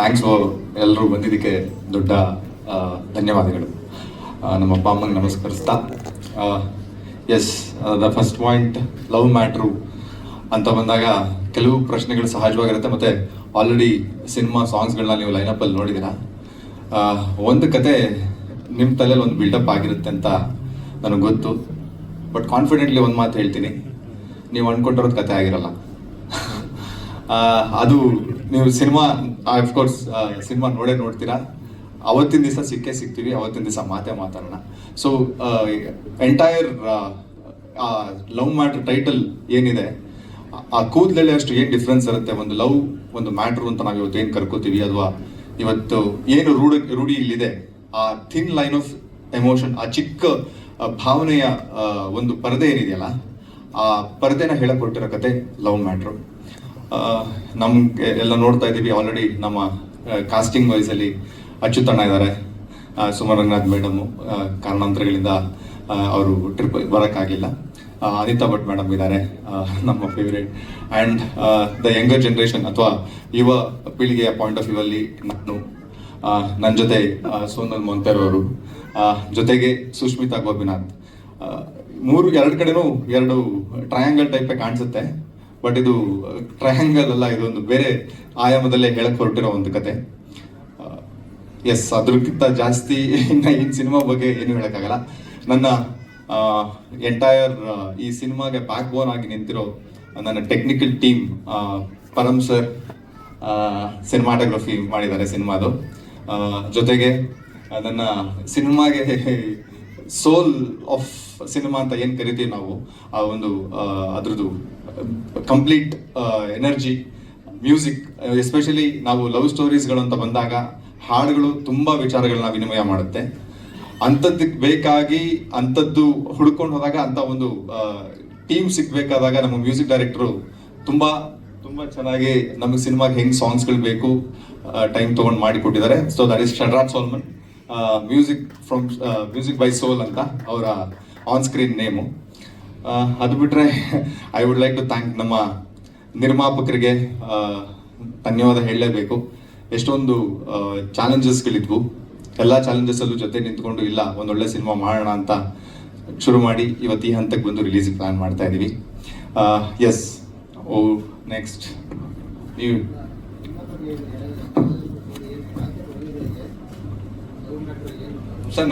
Thanks ಎಲ್ಲರೂ ಬಂದಿದ್ದಕ್ಕೆ ದೊಡ್ಡ ಧನ್ಯವಾದಗಳು. ನಮ್ಮ ಅಪ್ಪ ಅಮ್ಮಂಗೆ ನಮಸ್ಕರಿಸ್ತಾ, as the first point love matter ಅಂತ ಬಂದಾಗ ಕೆಲವು ಪ್ರಶ್ನೆಗಳು ಸಹಜವಾಗಿರುತ್ತೆ. ಮತ್ತು ಆಲ್ರೆಡಿ ಸಿನಿಮಾ ಸಾಂಗ್ಸ್ಗಳನ್ನ ನೀವು ಲೈನಪ್ಪಲ್ಲಿ ನೋಡಿದ್ದೀರಾ. ಒಂದು ಕತೆ ನಿಮ್ಮ ತಲೆಯಲ್ಲಿ ಒಂದು ಬಿಲ್ಡಪ್ ಆಗಿರುತ್ತೆ ಅಂತ ನನಗೆ ಗೊತ್ತು. ಬಟ್ ಕಾನ್ಫಿಡೆಂಟ್ಲಿ ಒಂದು ಮಾತು ಹೇಳ್ತೀನಿ, ನೀವು ಅಂದ್ಕೊಂಡಿರೋದು ಕತೆ ಆಗಿರಲ್ಲ. ಅದು ನೀವು ಸಿನಿಮಾ ಅಫ್ಕೋರ್ಸ್ ಸಿನಿಮಾ ನೋಡ್ತೀರಾ. ಅವತ್ತಿನ ದಿವಸ ಸಿಗ್ತೀವಿ, ಅವತ್ತಿನ ದಿವಸ ಮಾತಾಡೋಣ. So entire love matter title ಏನಿದೆ, ಆ ಕೂದಲಲ್ಲಿ ಅಷ್ಟು ಏನು ಡಿಫ್ರೆನ್ಸ್ ಇರುತ್ತೆ. ಒಂದು ಲವ್, ಒಂದು ಮ್ಯಾಟ್ರು ಅಂತ ನಾವು ಇವತ್ತು ಏನು ಕರ್ಕೋತೀವಿ, ಅಥವಾ ಇವತ್ತು ಏನು ರೂಢಿ ಇಲ್ಲಿದೆ, ಆ ಥಿನ್ ಲೈನ್ ಆಫ್ ಎಮೋಷನ್, ಆ ಚಿಕ್ಕ ಭಾವನೆಯ ಒಂದು ಪರದೆ ಏನಿದೆಯಲ್ಲ, ಆ ಪರದೆನ ಹೇಳಕೊಟ್ಟಿರೋ ಕತೆ ಲವ್ ಮ್ಯಾಟ್ರು. ನಮ್ಗೆ ಎಲ್ಲ ನೋಡ್ತಾ ಇದ್ದೀವಿ ಆಲ್ರೆಡಿ. ನಮ್ಮ ಕಾಸ್ಟಿಂಗ್ ವೈಸಲ್ಲಿ ಅಚ್ಯುತಣ್ಣ ಇದ್ದಾರೆ, ಸುಮನ್ ರಂಗನಾಥ್ ಮೇಡಮು ಕಾರಣಾಂತರಗಳಿಂದ ಅವರು ಟ್ರಿಪ್ ಬರೋಕ್ಕಾಗಿಲ್ಲ. ಅನಿತಾ ಭಟ್ ಮೇಡಮ್ ಇದ್ದಾರೆ, ನಮ್ಮ favourite. And the younger generation ಅಥವಾ ಯುವ ಪೀಳಿಗೆಯ ಪಾಯಿಂಟ್ ಆಫ್ ವ್ಯೂ ಅಲ್ಲಿ ನಾನು, ನನ್ನ ಜೊತೆ ಸೋನಲ್ ಮೊಂತೇರ್ ಅವರು, ಜೊತೆಗೆ ಸುಷ್ಮಿತಾ ಗೋಪಿನಾಥ್. ಎರಡು ಕಡೆನೂ ಎರಡು ಟ್ರಯಾಂಗಲ್ ಟೈಪೇ ಕಾಣಿಸುತ್ತೆ, ಬಟ್ ಇದು ಟ್ರಯಾಂಗಲ್ ಅಲ್ಲ, ಇದೊಂದು ಬೇರೆ ಆಯಾಮದಲ್ಲೇ ಹೇಳಕ್ ಹೊರಟಿರೋ ಒಂದು ಕತೆ. ಎಸ್, ಅದ್ರಕ್ಕಿಂತ ಜಾಸ್ತಿ ಇನ್ನು ಈ ಸಿನಿಮಾ ಬಗ್ಗೆ ಏನು ಹೇಳೋಕ್ಕಾಗಲ್ಲ. ನನ್ನ ಎಂಟೈರ್ ಈ ಸಿನಿಮಾಗೆ ಬ್ಯಾಕ್ ಬೋನ್ ಆಗಿ ನಿಂತಿರೋ ನನ್ನ technical team, Param sir cinematography ಮಾಡಿದ್ದಾರೆ ಸಿನಿಮಾದು. ಜೊತೆಗೆ ನನ್ನ ಸಿನಿಮಾಗೆ ಸೋಲ್ ಆಫ್ ಸಿನಿಮಾ ಅಂತ ಏನು ಕರಿತೀವಿ ನಾವು, ಆ ಒಂದು ಅದ್ರದ್ದು ಕಂಪ್ಲೀಟ್ ಎನರ್ಜಿ, ಮ್ಯೂಸಿಕ್, ಎಸ್ಪೆಷಲಿ ನಾವು ಲವ್ ಸ್ಟೋರೀಸ್ಗಳು ಅಂತ ಬಂದಾಗ ಹಾಡುಗಳು ತುಂಬ ವಿಚಾರಗಳನ್ನ ವಿನಿಮಯ ಮಾಡುತ್ತೆ. ಅಂಥದ್ದಕ್ಕೆ ಬೇಕಾಗಿ ಅಂಥದ್ದು ಹುಡ್ಕೊಂಡು ಹೋದಾಗ ಅಂಥ ಒಂದು ಟೀಮ್ ಸಿಗ್ಬೇಕಾದಾಗ ನಮ್ಮ ಮ್ಯೂಸಿಕ್ ಡೈರೆಕ್ಟ್ರು ತುಂಬ ತುಂಬ ಚೆನ್ನಾಗಿ ನಮಗೆ ಸಿನಿಮಾಗೆ ಹೆಂಗೆ ಸಾಂಗ್ಸ್ಗಳು ಬೇಕು ಟೈಮ್ ತೊಗೊಂಡು ಮಾಡಿಕೊಟ್ಟಿದ್ದಾರೆ. So that is Shadrach Solomon, music by Soul ಅಂತ ಅವರ ಆನ್ ಸ್ಕ್ರೀನ್ ನೇಮು. ಅದು ಬಿಟ್ಟರೆ I would like to thank ನಮ್ಮ ನಿರ್ಮಾಪಕರಿಗೆ ಧನ್ಯವಾದ ಹೇಳಲೇಬೇಕು. ಎಷ್ಟೊಂದು ಚಾಲೆಂಜಸ್ಗಳಿದ್ವು, ಎಲ್ಲ ಚಾಲೆಂಜಸ್ಸಲ್ಲೂ ಜೊತೆ ನಿಂತ್ಕೊಂಡು ಇಲ್ಲ ಒಂದೊಳ್ಳೆ ಸಿನಿಮಾ ಮಾಡೋಣ ಅಂತ ಶುರು ಮಾಡಿ ಇವತ್ತು ಈ ಹಂತಕ್ಕೆ ಬಂದು ರಿಲೀಸಿಗೆ ಪ್ಲ್ಯಾನ್ ಮಾಡ್ತಾ ಇದ್ದೀವಿ. ಎಸ್, ನೆಕ್ಸ್ಟ್ ನೀವು ಸರ್,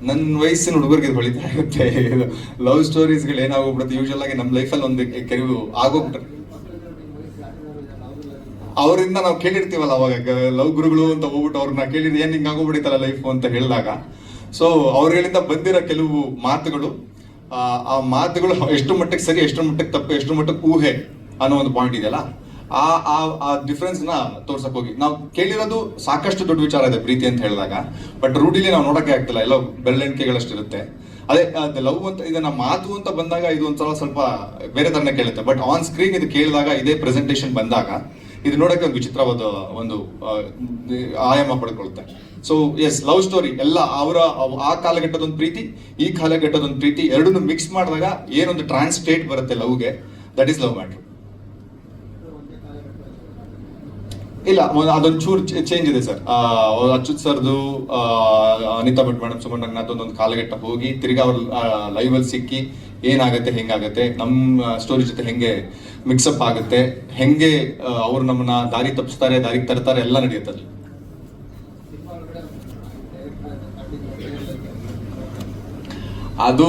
ನನ್ನ ವಯಸ್ಸಿನ ಹುಡುಗರಿಗೆ ಇದು ಹೊಳಿತಾ ಇರುತ್ತೆ. ಲವ್ ಸ್ಟೋರೀಸ್ಗಳು ಏನಾಗೋಗ್ಬಿಡುತ್ತೆ ಯೂಶಲ್ ಆಗಿ ನಮ್ಮ ಲೈಫಲ್ಲಿ ಒಂದು ಕೆಲವು ಆಗೋಗ್ಬಿಟ್ರೆ ಅವರಿಂದ ನಾವು ಕೇಳಿರ್ತೀವಲ್ಲ, ಅವಾಗ ಲವ್ ಗುರುಗಳು ಅಂತ ಹೋಗ್ಬಿಟ್ಟು ಅವ್ರನ್ನ ಕೇಳಿದ್ರೆ ಏನು ಹಿಂಗೆ ಆಗೋಗ್ಬಿಡಿತಲ್ಲ ಲೈಫು ಅಂತ ಹೇಳಿದಾಗ, ಸೊ ಅವ್ರಗಳಿಂದ ಬಂದಿರೋ ಕೆಲವು ಮಾತುಗಳು, ಆ ಮಾತುಗಳು ಎಷ್ಟು ಮಟ್ಟಕ್ಕೆ ಸರಿ, ಎಷ್ಟು ಮಟ್ಟಕ್ಕೆ ತಪ್ಪು, ಎಷ್ಟು ಮಟ್ಟಕ್ಕೆ ಊಹೆ ಅನ್ನೋ ಒಂದು ಪಾಯಿಂಟ್ ಇದೆಯಲ್ಲ, ಆ ಡಿಫ್ರೆನ್ಸ್ನ ತೋರ್ಸಕ್ ಹೋಗಿ ನಾವು ಕೇಳಿರೋದು ಸಾಕಷ್ಟು ದೊಡ್ಡ ವಿಚಾರ ಇದೆ ಪ್ರೀತಿ ಅಂತ ಹೇಳಿದಾಗ, ಬಟ್ ರೂಢಿಲಿ ನಾವು ನೋಡೋಕೆ ಆಗ್ತಿಲ್ಲ, ಎಲ್ಲ ಬೆರಳೆಣಿಕೆಗಳಷ್ಟಿರುತ್ತೆ. ಅದೇ ಲವ್ ಅಂತ ಇದನ್ನ ಮಾತು ಅಂತ ಬಂದಾಗ ಇದು ಒಂದ್ಸಲ ಸ್ವಲ್ಪ ಬೇರೆ ತರನೇ ಕೇಳುತ್ತೆ, ಬಟ್ ಆನ್ ಸ್ಕ್ರೀನ್ ಇದು ಕೇಳಿದಾಗ, ಇದೇ ಪ್ರೆಸೆಂಟೇಷನ್ ಬಂದಾಗ ಇದು ನೋಡೋಕೆ ಒಂದು ವಿಚಿತ್ರವಾದ ಒಂದು ಆಯಾಮ ಪಡ್ಕೊಳುತ್ತೆ. ಸೊ ಎಸ್, ಲವ್ ಸ್ಟೋರಿ ಎಲ್ಲ ಅವರ ಆ ಕಾಲಘಟ್ಟದೊಂದು ಪ್ರೀತಿ, ಈ ಕಾಲಘಟ್ಟದೊಂದು ಪ್ರೀತಿ, ಎರಡನ್ನೂ ಮಿಕ್ಸ್ ಮಾಡಿದಾಗ ಏನೊಂದು ಟ್ರಾನ್ಸ್ಟೇಟ್ ಬರುತ್ತೆ ಲವ್ಗೆ, ದಟ್ ಈಸ್ ಲವ್ ಮ್ಯಾಟ್ರ್. ಇಲ್ಲ, ಅದೊಂದು ಚೂರು ಚೇಂಜ್ ಇದೆ ಸರ್. ಅಚ್ಯುತ್ ಸರ್ದು, ಅನಿತಾ ಭಟ್ ಮೇಡಮ್, ಸುಮನ್ ರಂಗನಾಥ್ ಒಂದೊಂದು ಕಾಲಘಟ್ಟ ಹೋಗಿ ತಿರ್ಗಿ ಅವ್ರ ಲೈವಲ್ಲಿ ಸಿಕ್ಕಿ ಏನಾಗುತ್ತೆ, ಹೆಂಗಾಗುತ್ತೆ, ನಮ್ಮ ಸ್ಟೋರಿ ಜೊತೆ ಹೆಂಗೆ ಮಿಕ್ಸಪ್ ಆಗುತ್ತೆ, ಹೆಂಗೆ ಅವ್ರು ನಮ್ಮನ್ನ ದಾರಿ ತಪ್ಪಿಸ್ತಾರೆ, ದಾರಿಗೆ ತರ್ತಾರೆ, ಎಲ್ಲ ನಡೆಯುತ್ತೆ ಅಲ್ಲಿ. ಅದು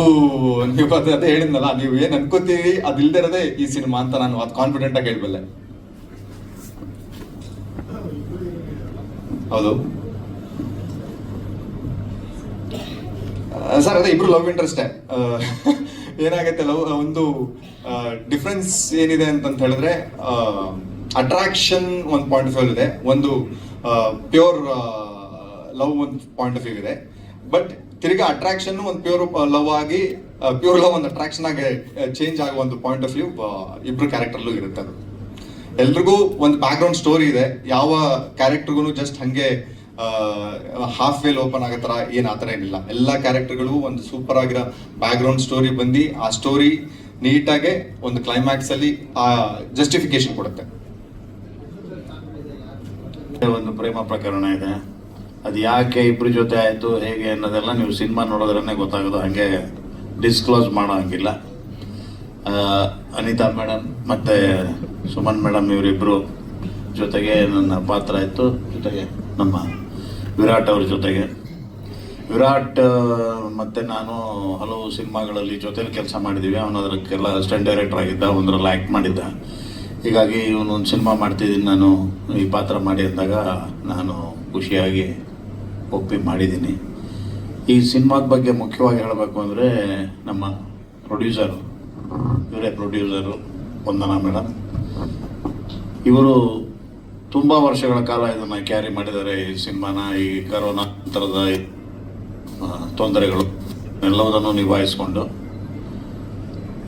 ನೀವು ಅದೇ ಹೇಳಿದ್ನಲ್ಲ, ನೀವು ಏನ್ ಅನ್ಕೋತೀವಿ ಅದಿಲ್ದೇ ಇರೋದೇ ಈ ಸಿನಿಮಾ ಅಂತ ನಾನು ಅದು ಕಾನ್ಫಿಡೆಂಟ್ ಆಗಿ ಹೇಳ್ಬಲ್ಲೆ. ಹೌದು ಸರ್, ಅದೇ ಇಬ್ರು ಲವ್ ಇಂಟ್ರೆಸ್ಟೇ. ಏನಾಗತ್ತೆ, ಲವ್ ಒಂದು ಡಿಫ್ರೆನ್ಸ್ ಏನಿದೆ ಅಂತ ಹೇಳಿದ್ರೆ, ಅಟ್ರಾಕ್ಷನ್ ಒಂದು ಪಾಯಿಂಟ್ ಆಫ್ ವ್ಯೂ ಇದೆ, ಒಂದು ಪ್ಯೂರ್ ಲವ್ ಒಂದು ಪಾಯಿಂಟ್ ಆಫ್ ವ್ಯೂ ಇದೆ. ಬಟ್ ತಿರ್ಗಾ ಅಟ್ರಾಕ್ಷನ್ ಒಂದು ಪ್ಯೂರ್ ಲವ್ ಆಗಿ, ಪ್ಯೂರ್ ಲವ್ ಒಂದು ಅಟ್ರಾಕ್ಷನ್ ಆಗಿ ಚೇಂಜ್ ಆಗುವ ಒಂದು ಪಾಯಿಂಟ್ ಆಫ್ ವ್ಯೂ ಇಬ್ರು ಕ್ಯಾರೆಕ್ಟರ್ಲೂ ಇರುತ್ತೆ. ಅದು ಎಲ್ರಿಗೂ ಒಂದು ಬ್ಯಾಕ್ ಗ್ರೌಂಡ್ ಸ್ಟೋರಿ ಇದೆ. ಯಾವ ಕ್ಯಾರೆಕ್ಟರ್ಗೂ ಜಸ್ಟ್ ಹಂಗೆ ಹಾಫ್ ವೇಲ್ ಓಪನ್ ಆಗೋ ಥರ ಏನು ಆ ಥರ ಏನಿಲ್ಲ. ಎಲ್ಲ ಕ್ಯಾರೆಕ್ಟರ್ಗಳು ಒಂದು ಸೂಪರ್ ಆಗಿರೋ ಬ್ಯಾಕ್ ಗ್ರೌಂಡ್ ಸ್ಟೋರಿ ಬಂದು ಆ ಸ್ಟೋರಿ ನೀಟಾಗೆ ಒಂದು ಕ್ಲೈಮ್ಯಾಕ್ಸ್ ಅಲ್ಲಿ ಆ ಜಸ್ಟಿಫಿಕೇಶನ್ ಕೊಡುತ್ತೆ. ಪ್ರೇಮ ಪ್ರಕರಣ ಇದೆ. ಅದು ಯಾಕೆ ಇಬ್ಬರ ಜೊತೆ ಆಯಿತು ಹೇಗೆ ಅನ್ನೋದೆಲ್ಲ ನೀವು ಸಿನಿಮಾ ನೋಡೋದ್ರೇ ಗೊತ್ತಾಗೋದು, ಹಾಗೆ ಡಿಸ್ಕ್ಲೋಸ್ ಮಾಡೋ ಹಂಗಿಲ್ಲ. ಅನಿತಾ ಮೇಡಮ್ ಮತ್ತು ಸುಮನ್ ಮೇಡಮ್ ಇವರಿಬ್ಬರು ಜೊತೆಗೆ ನನ್ನ ಪಾತ್ರ ಇತ್ತು, ಜೊತೆಗೆ ನಮ್ಮ ವಿರಾಟ್ ಅವ್ರ ಜೊತೆಗೆ. ವಿರಾಟ್ ಮತ್ತು ನಾನು ಹಲವು ಸಿನಿಮಾಗಳಲ್ಲಿ ಜೊತೆಲಿ ಕೆಲಸ ಮಾಡಿದ್ದೀವಿ. ಅವನು ಅದಕ್ಕೆಲ್ಲ ಅಸಿಸ್ಟೆಂಟ್ ಡೈರೆಕ್ಟರ್ ಆಗಿದ್ದ, ಒಂದರಲ್ಲಿ ಆ್ಯಕ್ಟ್ ಮಾಡಿದ್ದ. ಹೀಗಾಗಿ ಇವನು ಒಂದು ಸಿನಿಮಾ ಮಾಡ್ತಿದ್ದೀನಿ ನಾನು ಈ ಪಾತ್ರ ಮಾಡಿ ಅಂದಾಗ ನಾನು ಖುಷಿಯಾಗಿ ಒಪ್ಪಿ ಮಾಡಿದ್ದೀನಿ. ಈ ಸಿನಿಮಾದ ಬಗ್ಗೆ ಮುಖ್ಯವಾಗಿ ಹೇಳಬೇಕು ಅಂದರೆ ನಮ್ಮ ಪ್ರೊಡ್ಯೂಸರು, ಇವರೇ ಪ್ರೊಡ್ಯೂಸರು ವಂದನಾ ಮೇಡಮ್. ಇವರು ತುಂಬ ವರ್ಷಗಳ ಕಾಲ ಇದನ್ನು ಕ್ಯಾರಿ ಮಾಡಿದ್ದಾರೆ ಈ ಸಿನಿಮಾನ. ಈ ಕರೋನಾ ನಂತರದ ತೊಂದರೆಗಳು ಎಲ್ಲವುದನ್ನು ನಿಭಾಯಿಸ್ಕೊಂಡು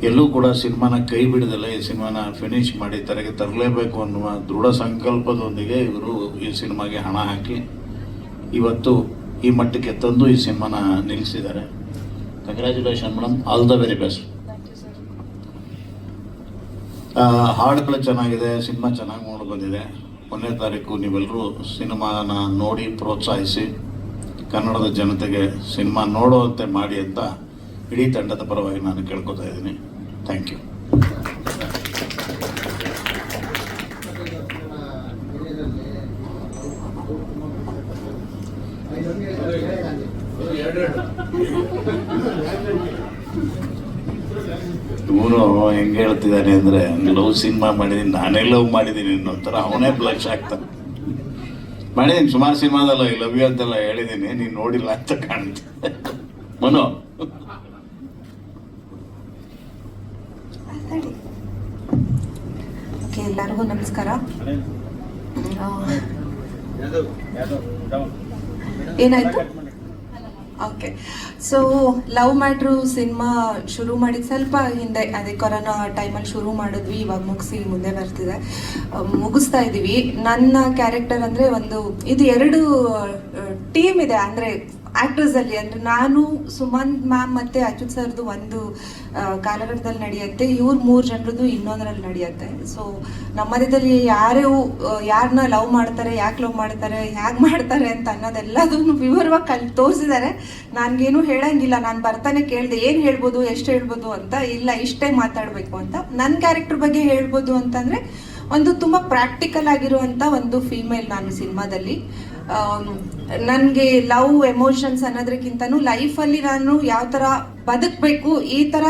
ಎಲ್ಲೂ ಕೂಡ ಸಿನಿಮಾನ ಕೈ ಬಿಡದಲ್ಲೇ ಈ ಸಿನಿಮಾನ ಫಿನಿಶ್ ಮಾಡಿ ತೆರೆಗೆ ತರಲೇಬೇಕು ಅನ್ನುವ ದೃಢ ಸಂಕಲ್ಪದೊಂದಿಗೆ ಇವರು ಈ ಸಿನಿಮಾಗೆ ಹಣ ಹಾಕಿ ಇವತ್ತು ಈ ಮಟ್ಟಕ್ಕೆ ತಂದು ಈ ಸಿನಿಮಾನ ನಿಲ್ಲಿಸಿದ್ದಾರೆ. Congratulation madam, all the very best. ಹಾಡುಗಳು ಚೆನ್ನಾಗಿದೆ, ಸಿನಿಮಾ ಚೆನ್ನಾಗಿ ಮೂಡಿ ಬಂದಿದೆ. 1ನೇ ತಾರೀಕು ನೀವೆಲ್ಲರೂ ಸಿನಿಮಾನ ನೋಡಿ ಪ್ರೋತ್ಸಾಹಿಸಿ ಕನ್ನಡದ ಜನತೆಗೆ ಸಿನಿಮಾ ನೋಡುವಂತೆ ಮಾಡಿ ಅಂತ ಇಡೀ ತಂಡದ ಪರವಾಗಿ ನಾನು ಕೇಳ್ಕೊತಾ ಇದ್ದೀನಿ. Thank you. ಇವನು ಹೆಂಗೆ ಹೇಳ್ತಿದ್ದಾನೆ ಅಂದರೆ, ಲವ್ ಸಿನಿಮಾ ಮಾಡಿದ್ದೀನಿ, ನಾನೇ ಲವ್ ಮಾಡಿದ್ದೀನಿ ಅನ್ನೋ ಥರ ಅವನೇ ಬ್ಲಶ್ ಆಗ್ತಾನೆ. ಮಾಡಿದ್ದೀನಿ ಸುಮಾರು ಸಿನಿಮಾದಲ್ಲ, ಈ ಲವ್ ಯು ಅಂತೆಲ್ಲ ಹೇಳಿದ್ದೀನಿ, ನೀನು ನೋಡಿಲ್ಲ ಅಂತ ಕಾಣುತ್ತೆ. ಮನು ಓಕೆ, ಎಲ್ಲರಿಗೂ ನಮಸ್ಕಾರ. ಏನಾಯ್ತು? Okay, so love matter cinema ಶುರು ಮಾಡಿದ ಸ್ವಲ್ಪ ಹಿಂದೆ, ಅದೇ ಕೊರೋನಾ ಟೈಮಲ್ಲಿ ಶುರು ಮಾಡಿದ್ವಿ. ಇವಾಗ ಮುಗಿಸಿ ಮುಂದೆ ಬರ್ತಿದೆ, ಮುಗಿಸ್ತಾ ಇದ್ದೀವಿ. ನನ್ನ ಕ್ಯಾರೆಕ್ಟರ್ ಅಂದರೆ ಇದು 2 ಟೀಮ್ ಇದೆ, ಅಂದರೆ ಆ್ಯಕ್ಟರ್ಸಲ್ಲಿ. ಅಂದರೆ ನಾನು, ಸುಮನ್ ಮ್ಯಾಮ್ ಮತ್ತು ಅಚ್ಯುತ್ ಸರ್ದು ಒಂದು ಕಾಲಘಟ್ಟದಲ್ಲಿ ನಡೆಯುತ್ತೆ, ಇವ್ರು 3 ಜನರದ್ದು ಇನ್ನೊಂದರಲ್ಲಿ ನಡೆಯುತ್ತೆ. ಸೊ ನಮ್ಮದಲ್ಲಿ ಯಾರನ್ನ ಲವ್ ಮಾಡ್ತಾರೆ, ಯಾಕೆ ಲವ್ ಮಾಡ್ತಾರೆ, ಹೇಗೆ ಮಾಡ್ತಾರೆ ಅಂತ ಅನ್ನೋದೆಲ್ಲದನ್ನು ವಿವರವಾಗಿ ತೋರಿಸಿದ್ದಾರೆ. ನನಗೇನು ಹೇಳಂಗಿಲ್ಲ, ನಾನು ಬರ್ತಾನೆ ಕೇಳಿದೆ ಏನು ಹೇಳ್ಬೋದು, ಎಷ್ಟು ಹೇಳ್ಬೋದು ಅಂತ. ಇಲ್ಲ, ಇಷ್ಟೇ ಮಾತಾಡಬೇಕು ಅಂತ. ನನ್ನ ಕ್ಯಾರೆಕ್ಟರ್ ಬಗ್ಗೆ ಹೇಳ್ಬೋದು ಅಂತಂದರೆ, ತುಂಬ ಪ್ರಾಕ್ಟಿಕಲ್ ಆಗಿರುವಂಥ ಒಂದು ಫೀಮೇಲ್ ನಾನು ಸಿನಿಮಾದಲ್ಲಿ. ನನಗೆ ಲವ್ ಎಮೋಷನ್ಸ್ ಅನ್ನೋದಕ್ಕಿಂತನೂ ಲೈಫಲ್ಲಿ ನಾನು ಯಾವ ಥರ ಬದುಕಬೇಕು, ಈ ಥರ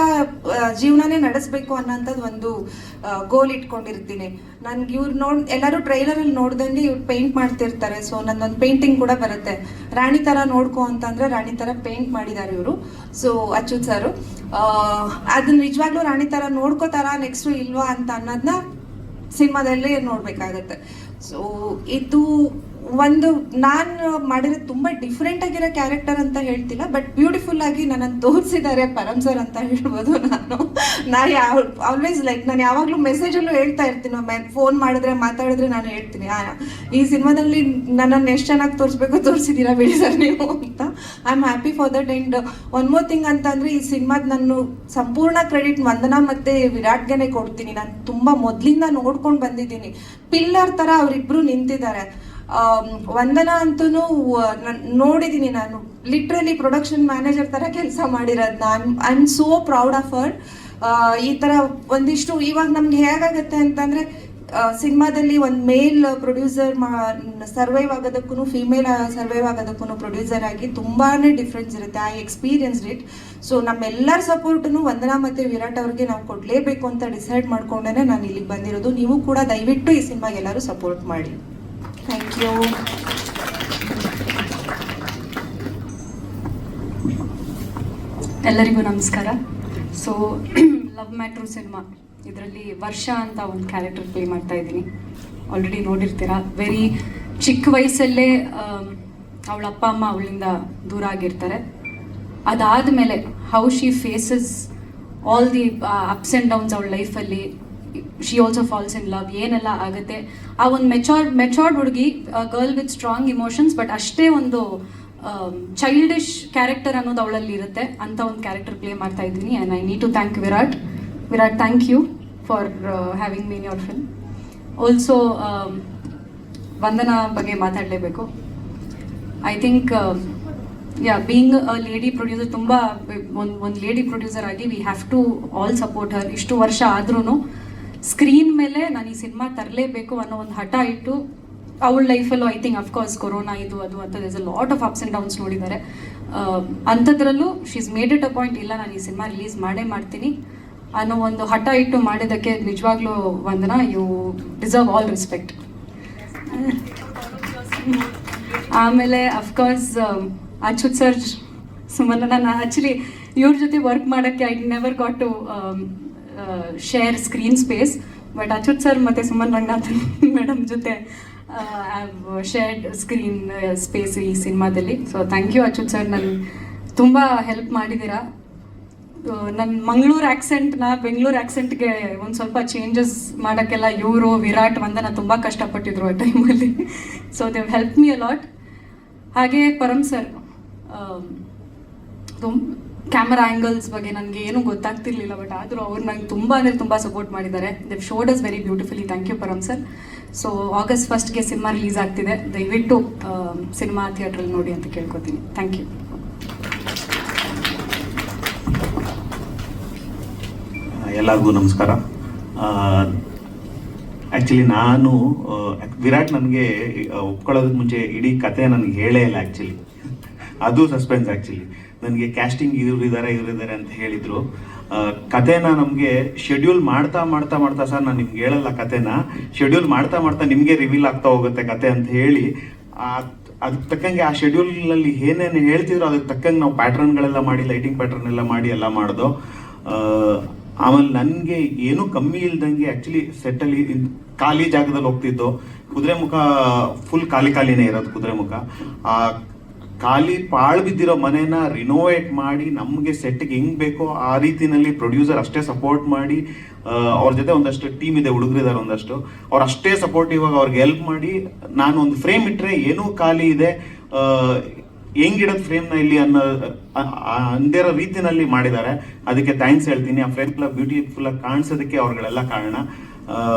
ಜೀವನನೇ ನಡೆಸಬೇಕು ಅನ್ನೋಂಥದ್ದು ಒಂದು ಗೋಲ್ ಇಟ್ಕೊಂಡಿರ್ತೀನಿ. ನನಗೆ ಎಲ್ಲರೂ ಟ್ರೈಲರಲ್ಲಿ ನೋಡ್ದಂಗೆ ಇವ್ರು ಪೇಂಟ್ ಮಾಡ್ತಿರ್ತಾರೆ. ಸೊ ನನ್ನೊಂದು ಪೇಂಟಿಂಗ್ ಕೂಡ ಬರುತ್ತೆ, ರಾಣಿ ಥರ ನೋಡ್ಕೊ ಅಂತಂದರೆ ರಾಣಿ ಥರ ಪೇಂಟ್ ಮಾಡಿದ್ದಾರೆ ಇವರು. ಸೊ ಅಚ್ಯುತ್ ಸರು ಅದನ್ನ ನಿಜವಾಗ್ಲೂ ರಾಣಿ ಥರ ನೋಡ್ಕೋತಾರ ನೆಕ್ಸ್ಟು ಇಲ್ವಾ ಅಂತ ಅನ್ನೋದನ್ನ ಸಿನಿಮಾದಲ್ಲೇ ನೋಡ್ಬೇಕಾಗತ್ತೆ. ಸೊ ಇದು ನಾನು ಮಾಡಿರೋದು ತುಂಬ ಡಿಫ್ರೆಂಟ್ ಆಗಿರೋ ಕ್ಯಾರೆಕ್ಟರ್ ಅಂತ ಹೇಳ್ತಿಲ್ಲ, ಬಟ್ ಬ್ಯೂಟಿಫುಲ್ ಆಗಿ ನನ್ನನ್ನು ತೋರಿಸಿದ್ದಾರೆ ಪರಮ್ ಸರ್ ಅಂತ ಹೇಳ್ಬೋದು. ನಾನು ಆಲ್ವೇಸ್ ನಾನು ಯಾವಾಗಲೂ ಮೆಸೇಜಲ್ಲೂ ಹೇಳ್ತಾ ಇರ್ತೀನಿ, ಫೋನ್ ಮಾಡಿದ್ರೆ ಮಾತಾಡಿದ್ರೆ ನಾನು ಹೇಳ್ತೀನಿ, ಈ ಸಿನಿಮಾದಲ್ಲಿ ನನ್ನನ್ನು ಎಷ್ಟು ಚೆನ್ನಾಗಿ ತೋರಿಸಿದ್ದೀರಾ ಬಿಡಿ ಸರ್ ನೀವು ಅಂತ. I am happy for that. And one more thing ಅಂತಂದರೆ, ಈ ಸಿನಿಮಾದ ನಾನು ಸಂಪೂರ್ಣ ಕ್ರೆಡಿಟ್ ವಂದನಾ ಮತ್ತು ವಿರಾಟ್ಗೆನೆ ಕೊಡ್ತೀನಿ. ನಾನು ತುಂಬ ಮೊದಲಿಂದ ನೋಡ್ಕೊಂಡು ಬಂದಿದ್ದೀನಿ, ಪಿಲ್ಲರ್ ಥರ ಅವರಿಬ್ಬರು ನಿಂತಿದ್ದಾರೆ. ವಂದನಾ ಅಂತೂ ನೋಡಿದ್ದೀನಿ, ನಾನು ಲಿಟ್ರಲಿ ಪ್ರೊಡಕ್ಷನ್ ಮ್ಯಾನೇಜರ್ ಥರ ಕೆಲಸ ಮಾಡಿರೋದು. I am so proud of her. ಈ ಥರ ಒಂದಿಷ್ಟು ಇವಾಗ ನಮ್ಗೆ ಹೇಗಾಗತ್ತೆ ಅಂತಂದರೆ, ಸಿನಿಮಾದಲ್ಲಿ ಒಂದು ಮೇಲ್ ಪ್ರೊಡ್ಯೂಸರ್ ಸರ್ವೈವ್ ಆಗೋದಕ್ಕೂ ಫೀಮೇಲ್ ಸರ್ವೈವ್ ಆಗೋದಕ್ಕೂ ಪ್ರೊಡ್ಯೂಸರ್ ಆಗಿ ತುಂಬಾ ಡಿಫ್ರೆನ್ಸ್ ಇರುತ್ತೆ. I experienced it. ಸೊ ನಮ್ಮೆಲ್ಲರ ಸಪೋರ್ಟನ್ನು ವಂದನಾ ಮತ್ತು ವಿರಾಟ್ ಅವ್ರಿಗೆ ನಾವು ಕೊಡಲೇಬೇಕು ಅಂತ ಡಿಸೈಡ್ ಮಾಡ್ಕೊಂಡೇ ನಾನು ಇಲ್ಲಿಗೆ ಬಂದಿರೋದು. ನೀವು ಕೂಡ ದಯವಿಟ್ಟು ಈ ಸಿನಿಮಾಗೆ ಎಲ್ಲರೂ ಸಪೋರ್ಟ್ ಮಾಡಿ. Thank you. ಎಲ್ಲರಿಗೂ ನಮಸ್ಕಾರ. ಸೊ ಲವ್ ಮ್ಯಾಟ್ರು ಸಿನಿಮಾ, ಇದರಲ್ಲಿ ವರ್ಷ ಅಂತ ಒಂದು ಕ್ಯಾರೆಕ್ಟರ್ ಪ್ಲೇ ಮಾಡ್ತಾ ಇದ್ದೀನಿ. ಆಲ್ರೆಡಿ ನೋಡಿರ್ತೀರ. ವೆರಿ ಚಿಕ್ಕ ವಯಸ್ಸಲ್ಲೇ ಅವಳ ಅಪ್ಪ ಅಮ್ಮ ಅವಳಿಂದ ದೂರ ಆಗಿರ್ತಾರೆ. ಅದಾದಮೇಲೆ how she faces all the ups and downs ಅವಳ ಲೈಫಲ್ಲಿ. She also falls in love, ಏನೆಲ್ಲ ಆಗುತ್ತೆ. ಆ ಒಂದು ಮೆಚೋರ್ಡ್ ಹುಡುಗಿ, girl with strong emotions, but ಅಷ್ಟೇ ಒಂದು ಚೈಲ್ಡಿಶ್ ಕ್ಯಾರೆಕ್ಟರ್ ಅನ್ನೋದು ಅವಳಲ್ಲಿ ಇರುತ್ತೆ. ಅಂತ ಒಂದು ಕ್ಯಾರೆಕ್ಟರ್ ಪ್ಲೇ ಮಾಡ್ತಾ ಇದ್ದೀನಿ. And I need to thank Virat. Thank you for having me in your film. Also Vandana ಬಗ್ಗೆ ಮಾತಾಡಲೇಬೇಕು. I think being a lady producer, ತುಂಬ ಒಂದು ಲೇಡಿ ಪ್ರೊಡ್ಯೂಸರ್ ಆಗಿ we have to all support her. ಇಷ್ಟು ವರ್ಷ ಆದ್ರೂ ಸ್ಕ್ರೀನ್ ಮೇಲೆ ನಾನು ಈ ಸಿನಿಮಾ ತರಲೇಬೇಕು ಅನ್ನೋ ಒಂದು ಹಠ ಇಟ್ಟು ಅವಳ ಲೈಫಲ್ಲೂ ಐ ಥಿಂಕ್ ಅಫ್ಕೋರ್ಸ್ ಕೊರೋನಾ ಇದು ಅದು ಅಂತ this a lot of ups and downs ನೋಡಿದ್ದಾರೆ. ಅಂಥದ್ರಲ್ಲೂ she's made it a point, ಇಲ್ಲ ನಾನು ಈ ಸಿನಿಮಾ ರಿಲೀಸ್ ಮಾಡೇ ಮಾಡ್ತೀನಿ ಅನ್ನೋ ಒಂದು ಹಠ ಇಟ್ಟು ಮಾಡಿದ್ದಕ್ಕೆ ನಿಜವಾಗ್ಲೂ Vandana, you deserve all respect. ಆಮೇಲೆ ಅಫ್ಕೋರ್ಸ್ ಅಚ್ಯುತ್ ಸರ್, ಸುಮನ್, ನಾನು ಆ್ಯಕ್ಚುಲಿ ಇವ್ರ ಜೊತೆ ವರ್ಕ್ ಮಾಡೋಕ್ಕೆ I never got to share screen space, but Achyut sir ಮತ್ತು ಸುಮನ್ ರಂಗನಾಥನ್ ಮೇಡಮ್ ಜೊತೆ I have shared screen space ಈ ಸಿನಿಮಾದಲ್ಲಿ. So thank you Achyut sir, ನನಗೆ ತುಂಬ ಹೆಲ್ಪ್ ಮಾಡಿದ್ದೀರಾ. ನನ್ನ ಮಂಗಳೂರು ಆ್ಯಕ್ಸೆಂಟ್ನ ಬೆಂಗಳೂರು ಆ್ಯಕ್ಸೆಂಟ್ಗೆ ಒಂದು ಸ್ವಲ್ಪ ಚೇಂಜಸ್ ಮಾಡೋಕ್ಕೆಲ್ಲ ಇವರು ವಿರಾಟ್ ವಂದನ ತುಂಬ ಕಷ್ಟಪಟ್ಟಿದ್ರು ಆ ಟೈಮಲ್ಲಿ. So they help me a lot. ಹಾಗೆ ಪರಮ್ ಸರ್, ಕ್ಯಾಮರಾ ಆ್ಯಂಗಲ್ಸ್ ಬಗ್ಗೆ ನನಗೆ ಏನೂ ಗೊತ್ತಾಗ್ತಿರ್ಲಿಲ್ಲ, ಬಟ್ ಆದರೂ ಅವ್ರು ನಂಗೆ ತುಂಬ ಅಂದರೆ ತುಂಬ ಸಪೋರ್ಟ್ ಮಾಡಿದ್ದಾರೆ. Dev showed us very beautifully. Thank you Param sir. So August 1st cinema release ಆಗ್ತಿದೆ, ದಯವಿಟ್ಟು ಸಿನಿಮಾ ಥಿಯೇಟ್ರಲ್ಲಿ ನೋಡಿ ಅಂತ ಕೇಳ್ಕೊತೀನಿ. Thank you. ಎಲ್ಲರಿಗೂ ನಮಸ್ಕಾರ. ಆ್ಯಕ್ಚುಲಿ ನಾನು ವಿರಾಟ್ ನನಗೆ ಒಪ್ಕೊಳ್ಳೋದಕ್ಕೆ ಮುಂಚೆ ಇಡೀ ಕತೆ ನನಗೆ ಹೇಳೇ ಇಲ್ಲ ಆ್ಯಕ್ಚುಲಿ. ಅದು ಸಸ್ಪೆನ್ಸ್ ಆ್ಯಕ್ಚುಲಿ. ನನಗೆ ಕ್ಯಾಸ್ಟಿಂಗ್ ಇವರಿದ್ದಾರೆ ಅಂತ ಹೇಳಿದರು. ಕತೆನ ನಮಗೆ ಶೆಡ್ಯೂಲ್ ಮಾಡ್ತಾ ಸರ್ ನಾನು ನಿಮ್ಗೆ ಹೇಳಲ್ಲ, ಕತೆನ ಶೆಡ್ಯೂಲ್ ಮಾಡ್ತಾ ನಿಮಗೆ ರಿವೀಲ್ ಆಗ್ತಾ ಹೋಗುತ್ತೆ ಕತೆ ಅಂತ ಹೇಳಿ, ಅದಕ್ಕೆ ತಕ್ಕಂಗೆ ಆ ಶೆಡ್ಯೂಲಲ್ಲಿ ಏನೇನು ಹೇಳ್ತಿದ್ರು ಅದಕ್ಕೆ ತಕ್ಕಂಗೆ ನಾವು ಪ್ಯಾಟ್ರನ್ಗಳೆಲ್ಲ ಮಾಡಿ, ಲೈಟಿಂಗ್ ಪ್ಯಾಟ್ರನ್ ಎಲ್ಲ ಮಾಡಿ ಎಲ್ಲ ಮಾಡ್ದೋ. ಆಮೇಲೆ ನನಗೆ ಏನೂ ಕಮ್ಮಿ ಇಲ್ದಂಗೆ ಆ್ಯಕ್ಚುಲಿ ಸೆಟ್ಟಲ್ಲಿ ಖಾಲಿ ಜಾಗದಲ್ಲಿ ಹೋಗ್ತಿದ್ದೋ. ಕುದುರೆಮುಖ ಫುಲ್ ಖಾಲಿನೇ ಇರೋದು ಕುದುರೆಮುಖ. ಆ ಖಾಲಿ ಪಾಳು ಬಿದ್ದಿರೋ ಮನೇನ ರಿನೋವೇಟ್ ಮಾಡಿ ನಮಗೆ ಸೆಟ್ಗೆ ಹೆಂಗೆ ಬೇಕೋ ಆ ರೀತಿನಲ್ಲಿ ಪ್ರೊಡ್ಯೂಸರ್ ಅಷ್ಟೇ ಸಪೋರ್ಟ್ ಮಾಡಿ, ಅವ್ರ ಜೊತೆ ಒಂದಷ್ಟು ಟೀಮ್ ಇದೆ, ಹುಡುಗರಿದ್ದಾರೆ ಒಂದಷ್ಟು, ಅವ್ರು ಅಷ್ಟೇ ಸಪೋರ್ಟಿವ್ ಆಗಿ ಅವ್ರಿಗೆ ಹೆಲ್ಪ್ ಮಾಡಿ, ನಾನು ಒಂದು ಫ್ರೇಮ್ ಇಟ್ಟರೆ ಏನೂ ಖಾಲಿ ಇದೆ ಹೆಂಗಿಡೋದು ಫ್ರೇಮ್ನ ಇಲ್ಲಿ ಅಂದಿರೋ ರೀತಿನಲ್ಲಿ ಮಾಡಿದ್ದಾರೆ. ಅದಕ್ಕೆ ಥ್ಯಾಂಕ್ಸ್ ಹೇಳ್ತೀನಿ. ಆ ಫ್ರೇಮ್ ಎಲ್ಲ ಬ್ಯೂಟಿಫುಲ್ಲಾಗಿ ಕಾಣಿಸೋದಕ್ಕೆ ಅವ್ರುಗಳೆಲ್ಲ ಕಾರಣ.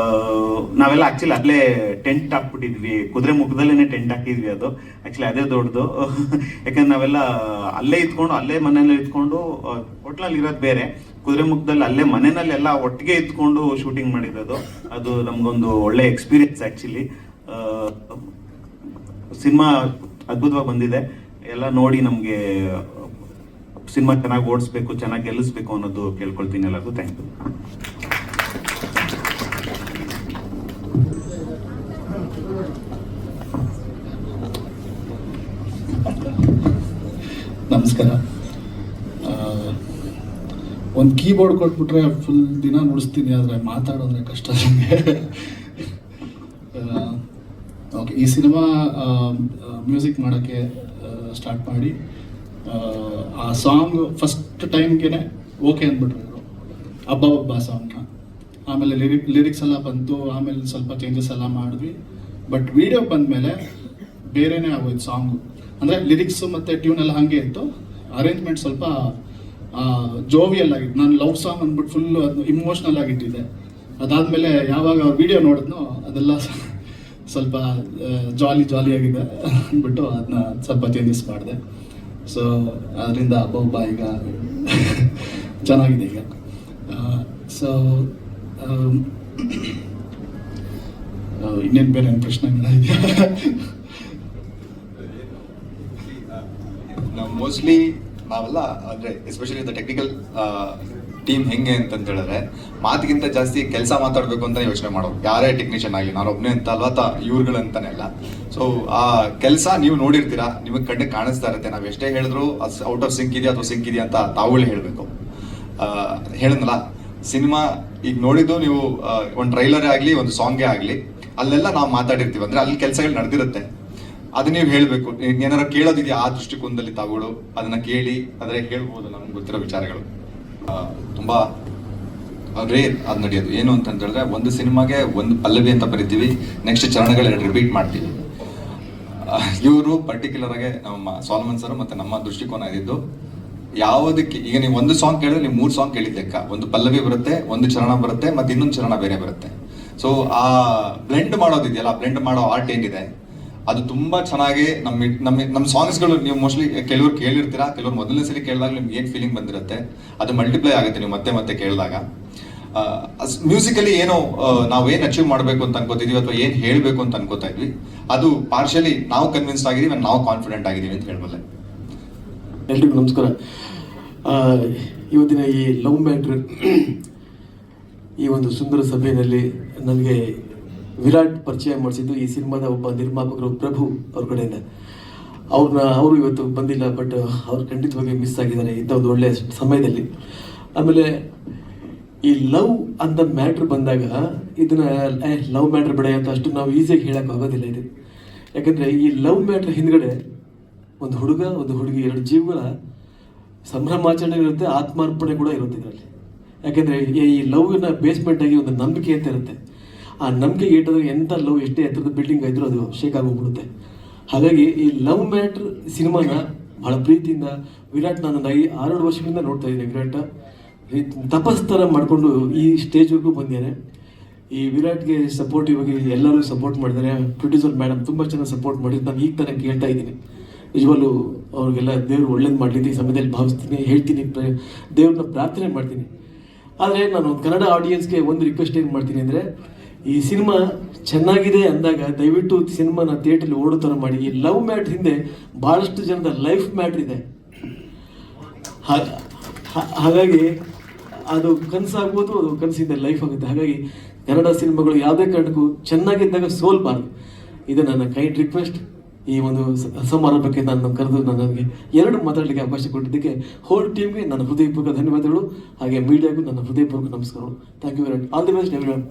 ನಾವೆಲ್ಲ ಆ್ಯಕ್ಚುಲಿ ಅಲ್ಲೇ ಟೆಂಟ್ ಹಾಕ್ಬಿಟ್ಟಿದ್ವಿ, ಕುದುರೆ ಮುಖದಲ್ಲೇ ಟೆಂಟ್ ಹಾಕಿದ್ವಿ. ಅದು ಆ್ಯಕ್ಚುಲಿ ಅದೇ ದೊಡ್ಡದು. ಯಾಕಂದ್ರೆ ನಾವೆಲ್ಲ ಅಲ್ಲೇ ಇದ್ಕೊಂಡು, ಅಲ್ಲೇ ಮನೆಯಲ್ಲಿ ಇದ್ಕೊಂಡು, ಹೋಟ್ಲಲ್ಲಿ ಇರೋದು ಬೇರೆ, ಕುದುರೆ ಮುಖದಲ್ಲಿ ಅಲ್ಲೇ ಮನೆಯಲ್ಲೆಲ್ಲ ಒಟ್ಟಿಗೆ ಇದ್ಕೊಂಡು ಶೂಟಿಂಗ್ ಮಾಡಿರೋದು. ಅದು ನಮಗೊಂದು ಒಳ್ಳೆ ಎಕ್ಸ್ಪೀರಿಯನ್ಸ್ ಆ್ಯಕ್ಚುಲಿ. ಸಿನಿಮಾ ಅದ್ಭುತವಾಗಿ ಬಂದಿದೆ. ಎಲ್ಲ ನೋಡಿ ನಮಗೆ ಸಿನಿಮಾ ಚೆನ್ನಾಗಿ ಓಡಿಸ್ಬೇಕು, ಚೆನ್ನಾಗಿ ಗೆಲ್ಲಿಸ್ಬೇಕು ಅನ್ನೋದು ಕೇಳ್ಕೊಳ್ತೀನಿ ಎಲ್ಲರಿಗೂ. Thank you. ನಮಸ್ಕಾರ. ಒಂದು ಕೀಬೋರ್ಡ್ ಕೊಟ್ಬಿಟ್ರೆ ಫುಲ್ ದಿನ ನುಡಿಸ್ತೀನಿ, ಆದರೆ ಮಾತಾಡೋದ್ರೆ ಕಷ್ಟ ನನಗೆ. ಓಕೆ, ಈ ಸಿನಿಮಾ ಮ್ಯೂಸಿಕ್ ಮಾಡೋಕ್ಕೆ ಸ್ಟಾರ್ಟ್ ಮಾಡಿ ಆ ಸಾಂಗ್ ಫಸ್ಟ್ ಟೈಮ್ಗೆ ಓಕೆ ಅಂದ್ಬಿಟ್ರು ಅಬ್ಬ ಸಾಂಗ್ನ. ಆಮೇಲೆ ಲಿರಿಕ್ಸ್ ಎಲ್ಲ ಬಂತು, ಆಮೇಲೆ ಸ್ವಲ್ಪ ಚೇಂಜಸ್ ಎಲ್ಲ ಮಾಡಿದ್ವಿ. ಬಟ್ ವಿಡಿಯೋ ಬಂದಮೇಲೆ ಬೇರೆನೇ ಆಗೋಯ್ತು ಸಾಂಗು. ಅಂದರೆ ಲಿರಿಕ್ಸು ಮತ್ತು ಟ್ಯೂನ್ ಎಲ್ಲ ಹಾಗೆ ಇತ್ತು, ಅರೇಂಜ್ಮೆಂಟ್ ಸ್ವಲ್ಪ ಜೋವಿಯಲ್ ಆಗಿತ್ತು. ನಾನು ಲವ್ ಸಾಂಗ್ ಅಂದ್ಬಿಟ್ಟು ಫುಲ್ಲು ಅದು ಇಮೋಷ್ನಲ್ ಆಗಿಟ್ಟಿದ್ದೆ. ಅದಾದಮೇಲೆ ಯಾವಾಗ ಅವ್ರ ವಿಡಿಯೋ ನೋಡಿದ್ನೋ ಅದೆಲ್ಲ ಸ್ವಲ್ಪ ಜಾಲಿಯಾಗಿದೆ ಅಂದ್ಬಿಟ್ಟು ಅದನ್ನ ಸ್ವಲ್ಪ ಚೇಂಜಸ್ ಮಾಡಿದೆ. ಸೊ ಅದರಿಂದ ಹಬ್ಬ ಈಗ ಚೆನ್ನಾಗಿದೆ ಈಗ. ಸೊ ಇನ್ನೇನು ಬೇರೆ ಪ್ರಶ್ನೆಗಳಿದೆಯಾ? ನಾವು ಮೋಸ್ಟ್ಲಿ ನಾವೆಲ್ಲ ಅಂದರೆ ಎಸ್ಪೆಷಲಿ ದ ಟೆಕ್ನಿಕಲ್ ಟೀಮ್ ಹೆಂಗೆ ಅಂತಂತ ಹೇಳಿದ್ರೆ ಮಾತಿಗಿಂತ ಜಾಸ್ತಿ ಕೆಲಸ ಮಾತಾಡಬೇಕು ಅಂತ ಯೋಚನೆ ಮಾಡೋದು. ಯಾರೇ ಟೆಕ್ನಿಷಿಯನ್ ಆಗಲಿ, ನಾನು ಒಬ್ಬನೇ ಅಂತ ಅಲ್ವಾ ಇವ್ರುಗಳಂತಾನೆ ಅಲ್ಲ. ಸೊ ಆ ಕೆಲಸ ನೀವು ನೋಡಿರ್ತೀರಾ, ನಿಮಗೆ ಕಣ್ಣಿಗೆ ಕಾಣಿಸ್ತಾ ಇರುತ್ತೆ. ನಾವು ಎಷ್ಟೇ ಹೇಳಿದ್ರು ಅದು ಔಟ್ ಆಫ್ ಸಿಂಕ್ ಇದೆಯಾ ಅಥವಾ ಸಿಂಕ್ ಇದೆಯಾ ಅಂತ ತಾವುಗಳೇ ಹೇಳಬೇಕು. ಹೇಳಿದ್ನಲ್ಲ, ಸಿನಿಮಾ ಈಗ ನೋಡಿದ್ದು ನೀವು ಒಂದು ಟ್ರೈಲರೇ ಆಗಲಿ, ಒಂದು ಸಾಂಗೇ ಆಗಲಿ, ಅಲ್ಲೆಲ್ಲ ನಾವು ಮಾತಾಡಿರ್ತೀವಿ. ಅಂದರೆ ಅಲ್ಲಿ ಕೆಲಸಗಳು ನಡೆದಿರುತ್ತೆ, ಅದು ನೀವು ಹೇಳಬೇಕು. ಏನಾರು ಕೇಳೋದಿದೆಯಾ ಆ ದೃಷ್ಟಿಕೋನದಲ್ಲಿ ತಾವುಗಳು ಅದನ್ನ ಕೇಳಿ ಆದರೆ ಹೇಳ್ಬೋದು. ನಮ್ಗೆ ಗೊತ್ತಿರೋ ವಿಚಾರಗಳು ತುಂಬ ರೇರ್ ಅದು ನಡೆಯೋದು. ಏನು ಅಂತ ಹೇಳಿದ್ರೆ, ಒಂದು ಸಿನಿಮಾಗೆ ಒಂದು ಪಲ್ಲವಿ ಅಂತ ಬರಿತೀವಿ, ನೆಕ್ಸ್ಟ್ ಚರಣಗಳೆರಡು ರಿಪೀಟ್ ಮಾಡ್ತೀವಿ. ಇವರು ಪರ್ಟಿಕ್ಯುಲರ್ ಆಗಿ ನಮ್ಮ ಸಾಲ್ಮನ್ ಸರ್ ಮತ್ತು ನಮ್ಮ ದೃಷ್ಟಿಕೋನ ಇದ್ದಿದ್ದು ಯಾವುದಕ್ಕೆ, ಈಗ ನೀವು ಒಂದು ಸಾಂಗ್ ಕೇಳಿದ್ರೆ ನೀವು 3 ಸಾಂಗ್ ಕೇಳಿದ ಲೆಕ್ಕ. ಒಂದು ಪಲ್ಲವಿ ಬರುತ್ತೆ, ಒಂದು ಚರಣ ಬರುತ್ತೆ, ಮತ್ತು ಇನ್ನೊಂದು ಚರಣ ಬೇರೆ ಬರುತ್ತೆ. ಸೊ ಆ ಬ್ಲೆಂಡ್ ಮಾಡೋದಿದೆಯಲ್ಲ, ಬ್ಲೆಂಡ್ ಮಾಡೋ ಆರ್ಟ್ ಏನಿದೆ ಅದು ತುಂಬ ಚೆನ್ನಾಗಿ ನಮ್ಮ ಸಾಂಗ್ಸ್ಗಳು ನೀವು ಮೋಸ್ಟ್ಲಿ ಕೆಲವ್ರು ಕೇಳಿರ್ತೀರಾ, ಕೆಲವ್ರು ಮೊದಲನೇ ಸಲ ಕೇಳಿದಾಗ ನಿಮ್ಗೆ ಏನು ಫೀಲಿಂಗ್ ಬಂದಿರುತ್ತೆ ಅದು ಮಲ್ಟಿಪ್ಲೈ ಆಗುತ್ತೆ ನೀವು ಮತ್ತೆ ಮತ್ತೆ ಕೇಳಿದಾಗ. ಮ್ಯೂಸಿಕಲಿ ಏನೋ ನಾವೇನು ಅಚೀವ್ ಮಾಡಬೇಕು ಅಂತ ಅನ್ಕೋತಿದ್ವಿ ಅಥವಾ ಏನು ಹೇಳಬೇಕು ಅಂತ ಅನ್ಕೋತಾ ಇದ್ವಿ, ಅದು ಪಾರ್ಷಿಯಲಿ ನಾವು ಕನ್ವಿನ್ಸ್ಡ್ ಆಗಿದ್ದೀವಿ, ನಾವು ಕಾನ್ಫಿಡೆಂಟ್ ಆಗಿದ್ದೀವಿ ಅಂತ ಹೇಳ್ಬಲ್ಲೆ. ಎಲ್ರಿಗೂ ನಮಸ್ಕಾರ. ಇವತ್ತಿನ ಈ ಲವ್ ಮ್ಯಾಟ್ರ್ ಈ ಒಂದು ಸುಂದರ ಸಭೆಯಲ್ಲಿ ನನಗೆ ವಿರಾಟ್ ಪರಿಚಯ ಮಾಡಿಸಿದ್ದು ಈ ಸಿನಿಮಾದ ಒಬ್ಬ ನಿರ್ಮಾಪಕರು ಪ್ರಭು ಅವ್ರ ಕಡೆಯಿಂದ. ಅವರು ಇವತ್ತು ಬಂದಿಲ್ಲ, ಬಟ್ ಅವ್ರು ಖಂಡಿತವಾಗಿ ಮಿಸ್ ಆಗಿದ್ದಾರೆ ಇಂಥ ಒಂದು ಒಳ್ಳೆಯ ಸಮಯದಲ್ಲಿ. ಆಮೇಲೆ ಈ ಲವ್ ಅಂತ ಮ್ಯಾಟ್ರ್ ಬಂದಾಗ ಇದನ್ನ ಲವ್ ಮ್ಯಾಟ್ರ್ ಬೇಡ ಅಂತ ಅಷ್ಟು ನಾವು ಈಸಿಯಾಗಿ ಹೇಳೋಕೆ ಆಗೋದಿಲ್ಲ ಇದು. ಯಾಕಂದರೆ ಈ ಲವ್ ಮ್ಯಾಟ್ರ್ ಹಿಂದ್ಗಡೆ ಒಂದು ಹುಡುಗ ಒಂದು ಹುಡುಗಿ, ಎರಡು ಜೀವಗಳ ಸಂಭ್ರಮಾಚರಣೆ ಇರುತ್ತೆ, ಆತ್ಮಾರ್ಪಣೆ ಕೂಡ ಇರುತ್ತೆ ಇದರಲ್ಲಿ. ಯಾಕೆಂದರೆ ಈ ಲವ್ನ ಬೇಸ್ಮೆಂಟ್ ಆಗಿ ಒಂದು ನಂಬಿಕೆ ಅಂತ ಇರುತ್ತೆ. ಆ ನಂಬಿಕೆಗೆ ಇಟ್ಟದಾಗ ಎಂಥ ಲವ್ ಎಷ್ಟೇ ಎತ್ತರದ ಬಿಲ್ಡಿಂಗ್ ಇದ್ರೂ ಅದು ಶೇಕ್ ಆಗೋಗ್ಬಿಡುತ್ತೆ. ಹಾಗಾಗಿ ಈ ಲವ್ ಮ್ಯಾಟ್ರ್ ಸಿನಿಮಾನ ಬಹಳ ಪ್ರೀತಿಯಿಂದ ವಿರಾಟ್ ನಾನು 6 ವರ್ಷಗಳಿಂದ ನೋಡ್ತಾ ಇದ್ದೀನಿ. ವಿರಾಟ್ ತಪಸ್ತರ ಮಾಡಿಕೊಂಡು ಈ ಸ್ಟೇಜ್ವರೆಗೂ ಬಂದಿದ್ದಾನೆ. ಈ ವಿರಾಟ್ಗೆ ಸಪೋರ್ಟಿವ್ ಆಗಿ ಎಲ್ಲರೂ ಸಪೋರ್ಟ್ ಮಾಡಿದ್ದಾರೆ. ಪ್ರೊಡ್ಯೂಸರ್ ಮೇಡಮ್ ತುಂಬ ಚೆನ್ನಾಗಿ ಸಪೋರ್ಟ್ ಮಾಡಿದ್ದು ನಾನು ಈಗ ತನಕ ಕೇಳ್ತಾ ಇದ್ದೀನಿ. ನಿಜವಾಗ್ಲೂ ಅವ್ರಿಗೆಲ್ಲ ದೇವರು ಒಳ್ಳೇದು ಮಾಡಲಿ ಈ ಸಮಯದಲ್ಲಿ ಭಾವಿಸ್ತೀನಿ, ಹೇಳ್ತೀನಿ, ದೇವ್ರನ್ನ ಪ್ರಾರ್ಥನೆ ಮಾಡ್ತೀನಿ. ಆದರೆ ನಾನು ಕನ್ನಡ ಆಡಿಯನ್ಸ್ಗೆ ಒಂದು ರಿಕ್ವೆಸ್ಟ್ ಏನು ಮಾಡ್ತೀನಿ ಅಂದರೆ, ಈ ಸಿನಿಮಾ ಚೆನ್ನಾಗಿದೆ ಅಂದಾಗ ದಯವಿಟ್ಟು ಸಿನಿಮಾನ ಥಿಯೇಟ್ರಲ್ಲಿ ಓಡೋ ಥರ ಮಾಡಿ. ಈ ಲವ್ ಮ್ಯಾಟ್ರ್ ಹಿಂದೆ ಭಾಳಷ್ಟು ಜನದ ಲೈಫ್ ಮ್ಯಾಟ್ರ್ ಇದೆ. ಹಾಗಾಗಿ ಅದು ಕನಸಾಗ್ಬೋದು, ಅದು ಕನಸಿಂದ ಲೈಫ್ ಆಗುತ್ತೆ. ಹಾಗಾಗಿ ಕನ್ನಡ ಸಿನಿಮಾಗಳು ಯಾವುದೇ ಕಾರಣಕ್ಕೂ ಚೆನ್ನಾಗಿದ್ದಾಗ ಸೋಲ್ಬಾರ್ದು. ಇದು ನನ್ನ ಕೈಂಡ್ ರಿಕ್ವೆಸ್ಟ್. ಈ ಒಂದು ಸಮಾರಂಭಕ್ಕೆ ನಾನು ಕರೆದು ನನಗೆ 2 ಮಾತಾಡಲಿಕ್ಕೆ ಅವಕಾಶ ಕೊಟ್ಟಿದ್ದಕ್ಕೆ ಹೋಲ್ ಟೀಮ್ಗೆ ನನ್ನ ಹೃದಯಪೂರ್ವಕ ಧನ್ಯವಾದಗಳು. ಹಾಗೆ ಮೀಡಿಯಾಗೂ ನನ್ನ ಹೃದಯಪೂರ್ವಕ ನಮಸ್ಕಾರಗಳು. Thank you very much. All the best everyone.